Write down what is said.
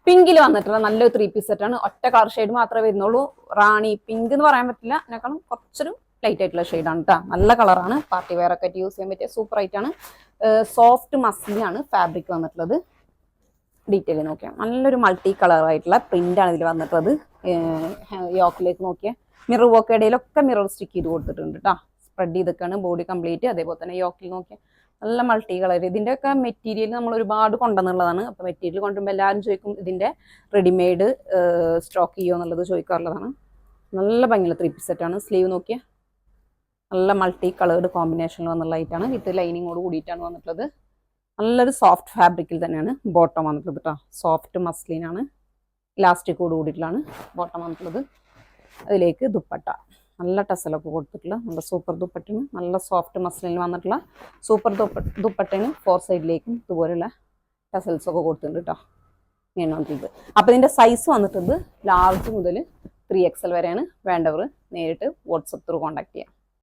പിങ്കിൽ വന്നിട്ടുള്ള നല്ലൊരു 3-piece സെറ്റാണ്. ഒറ്റ കളർ ഷെയ്ഡ് മാത്രമേ വരുന്നുള്ളൂ. റാണി പിങ്ക് എന്ന് പറയാൻ പറ്റില്ല, അതിനേക്കാളും കുറച്ചൊരു ലൈറ്റ് ആയിട്ടുള്ള ഷെയ്ഡാണ് കേട്ടോ. നല്ല കളറാണ്, പാർട്ടി വെയർ ഒക്കെ യൂസ് ചെയ്യാൻ പറ്റിയ സൂപ്പർ ആയിട്ടാണ്. സോഫ്റ്റ് മസ്ലിനാണ് ഫാബ്രിക് വന്നിട്ടുള്ളത്. ഡീറ്റെയിൽ നോക്കിയാൽ നല്ലൊരു മൾട്ടി കളർ ആയിട്ടുള്ള പ്രിന്റ് ആണ് ഇതിൽ വന്നിട്ടുള്ളത്. യോക്കിലേക്ക് നോക്കിയാൽ മിറർ വർക്ക് ഇടയിലൊക്കെ മിറർ സ്റ്റിക്ക് ചെയ്ത് കൊടുത്തിട്ടുണ്ട് കേട്ടോ. സ്പ്രെഡ് ചെയ്തൊക്കെയാണ് ബോഡി കംപ്ലീറ്റ്. അതേപോലെ തന്നെ യോക്കിൽ നോക്കിയാൽ നല്ല മൾട്ടി കളർ. ഇതിൻ്റെയൊക്കെ മെറ്റീരിയൽ നമ്മൾ ഒരുപാട് കൊണ്ടുവന്നുള്ളതാണ്. അപ്പോൾ മെറ്റീരിയൽ കൊണ്ടുവരുമ്പോൾ എല്ലാവരും ചോദിക്കും ഇതിൻ്റെ റെഡിമെയ്ഡ് സ്റ്റോക്ക് ചെയ്യുമോ എന്നുള്ളത് ചോദിക്കാറുള്ളതാണ്. നല്ല ഭംഗിയുള്ള 3-piece സെറ്റാണ്. സ്ലീവ് നോക്കിയാൽ നല്ല മൾട്ടി കളേർഡ് കോമ്പിനേഷനിൽ വന്നുള്ള ലൈറ്റാണ്. വിത്ത് ലൈനിങ്ങോട് കൂടിയിട്ടാണ് വന്നിട്ടുള്ളത്. നല്ലൊരു സോഫ്റ്റ് ഫാബ്രിക്കിൽ തന്നെയാണ് ബോട്ടം വന്നിട്ടുള്ളത് കേട്ടോ. സോഫ്റ്റ് മസ്ലിനാണ്, ഇലാസ്റ്റിക്കോട് കൂടിയിട്ടാണ് ബോട്ടം വന്നിട്ടുള്ളത്. അതിലേക്ക് ദുപ്പട്ട നല്ല ടസലൊക്കെ കൊടുത്തിട്ടുള്ള നല്ല സൂപ്പർ ദുപ്പട്ടയാണ്. നല്ല സോഫ്റ്റ് മസ്ലിനിൽ വന്നിട്ടുള്ള സൂപ്പർ ദുപ്പട്ടയാണ്. 4 സൈഡിലേക്കും ഇതുപോലുള്ള ടസൽസൊക്കെ കൊടുത്തിട്ടുണ്ട് കേട്ടോ. ഇങ്ങനെ വന്നിട്ടുള്ളത്. അപ്പോൾ ഇതിൻ്റെ സൈസ് വന്നിട്ടുണ്ട് ലാർജ് മുതൽ 3XL വരെയാണ്. വേണ്ടവർ നേരിട്ട് വാട്സപ്പ് ത്രൂ കോൺടാക്ട് ചെയ്യാം.